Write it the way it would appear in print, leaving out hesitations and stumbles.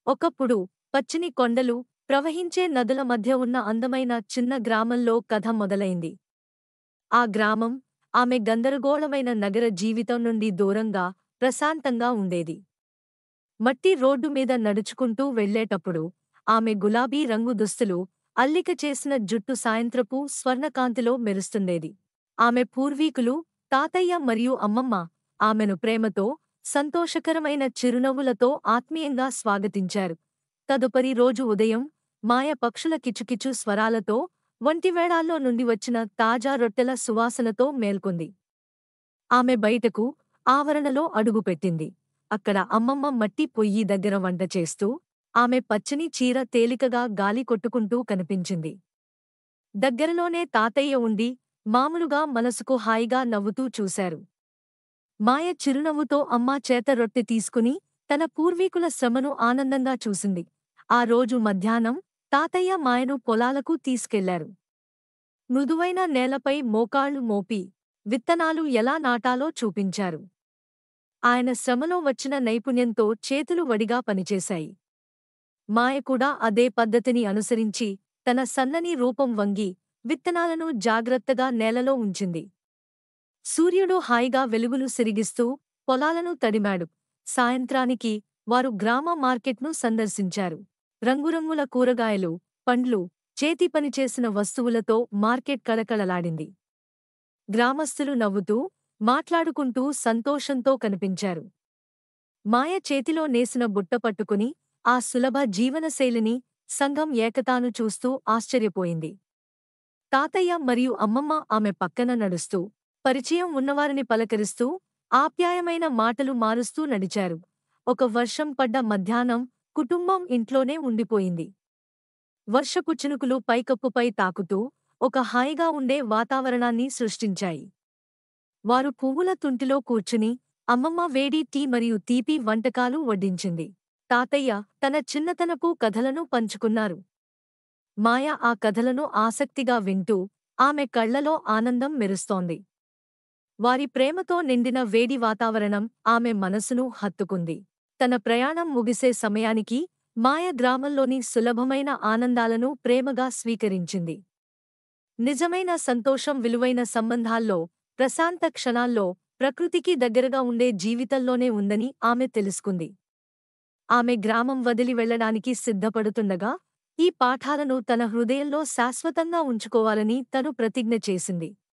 ఒకప్పుడు పచ్చిని కొండలు, ప్రవహించే నదుల మధ్య ఉన్న అందమైన చిన్న గ్రామంలో కథ మొదలైంది. ఆ గ్రామం, ఆమె గందరగోళమైన నగర జీవితం నుండి దూరంగా, ప్రశాంతంగా ఉండేది. మట్టి రోడ్డు మీద నడుచుకుంటూ వెళ్ళేటప్పుడు, ఆమె గులాబీ రంగు దుస్తులు, అల్లిక చేసిన జుట్టు సాయంత్రపు స్వర్ణకాంతిలో మెరుస్తుండేది. ఆమె పూర్వీకులు, తాతయ్య మరియు అమ్మమ్మ, ఆమెను ప్రేమతో, సంతోషకరమైన చిరునవ్వులతో ఆత్మీయంగా స్వాగతించారు. తదుపరి రోజు ఉదయం, మాయ పక్షుల కిచుకిచు స్వరాలతో, వంటివేళాల్లో నుండి వచ్చిన తాజా రొట్టెల సువాసనతో మేల్కొంది. ఆమె బయటకు, ఆవరణలో అడుగుపెట్టింది. అక్కడ అమ్మమ్మ మట్టి పొయ్యి దగ్గర వంట చేస్తూ, ఆమె పచ్చని చీర తేలికగా గాలి కొట్టుకుంటూ కనిపించింది. దగ్గరలోనే తాతయ్య ఉండి, మామూలుగా మనసుకు హాయిగా నవ్వుతూ చూశారు. మాయ చిరునవ్వుతో అమ్మా చేత రొట్టె తీసుకుని, తన పూర్వీకుల శ్రమను ఆనందంగా చూసింది. ఆ రోజు మధ్యాహ్నం, తాతయ్య మాయను పొలాలకు తీసుకెళ్లారు. మృదువైన నేలపై మోకాళ్లు మోపి, విత్తనాలు ఎలా నాటాలో చూపించారు. ఆయన శ్రమలో వచ్చిన నైపుణ్యంతో చేతులు వడిగా పనిచేశాయి. మాయ కూడా అదే పద్ధతిని అనుసరించి, తన సన్నని రూపం వంగి, విత్తనాలను జాగ్రత్తగా నేలలో ఉంచింది. సూర్యుడు హాయిగా వెలుగులు సిరిగిస్తూ, పొలాలను తడిమాడు. సాయంత్రానికి, వారు గ్రామ మార్కెట్ను సందర్శించారు. రంగురంగుల కూరగాయలు, పండ్లు, చేతి పనిచేసిన వస్తువులతో మార్కెట్ కళకళలాడింది. గ్రామస్థులు నవ్వుతూ, మాట్లాడుకుంటూ సంతోషంతో కనిపించారు. మాయ చేతిలో నేసిన బుట్ట పట్టుకుని, ఆ సులభ జీవనశైలిని, సంఘం ఏకతాను చూస్తూ ఆశ్చర్యపోయింది. తాతయ్య మరియు అమ్మమ్మ ఆమె పక్కన నడుస్తూ, పరిచయం ఉన్నవారిని పలకరిస్తూ, ఆప్యాయమైన మాటలు మారుస్తూ నడిచారు. ఒక వర్షం పడ్డ మధ్యాహ్నం, కుటుంబం ఇంట్లోనే ఉండిపోయింది. వర్షపు చినుకులు పైకప్పుపై తాకుతూ, ఒక హాయిగా ఉండే వాతావరణాన్ని సృష్టించాయి. వారు పువ్వుల తుంటిలో కూర్చుని, అమ్మమ్మ వేడి టీ మరియు తీపి వంటకాలు వడ్డించింది. తాతయ్య తన చిన్నతనపు కథలను పంచుకున్నారు. మాయ ఆ కథలను ఆసక్తిగా వింటూ, ఆమె కళ్లలో ఆనందం మెరుస్తోంది. వారి ప్రేమతో నిండిన వేడి వాతావరణం ఆమె మనసును హత్తుకుంది. తన ప్రయాణం ముగిసే సమయానికి, మాయ గ్రామంలోని సులభమైన ఆనందాలను ప్రేమగా స్వీకరించింది. నిజమైన సంతోషం విలువైన సంబంధాల్లో, ప్రశాంత క్షణాల్లో, ప్రకృతికి దగ్గరగా ఉండే జీవితంలోనే ఉందని ఆమె తెలుసుకుంది. ఆమె గ్రామం వదిలి వెళ్లడానికి సిద్ధపడుతుండగా, ఈ పాఠాలను తన హృదయంలో శాశ్వతంగా ఉంచుకోవాలని తను ప్రతిజ్ఞ చేసింది.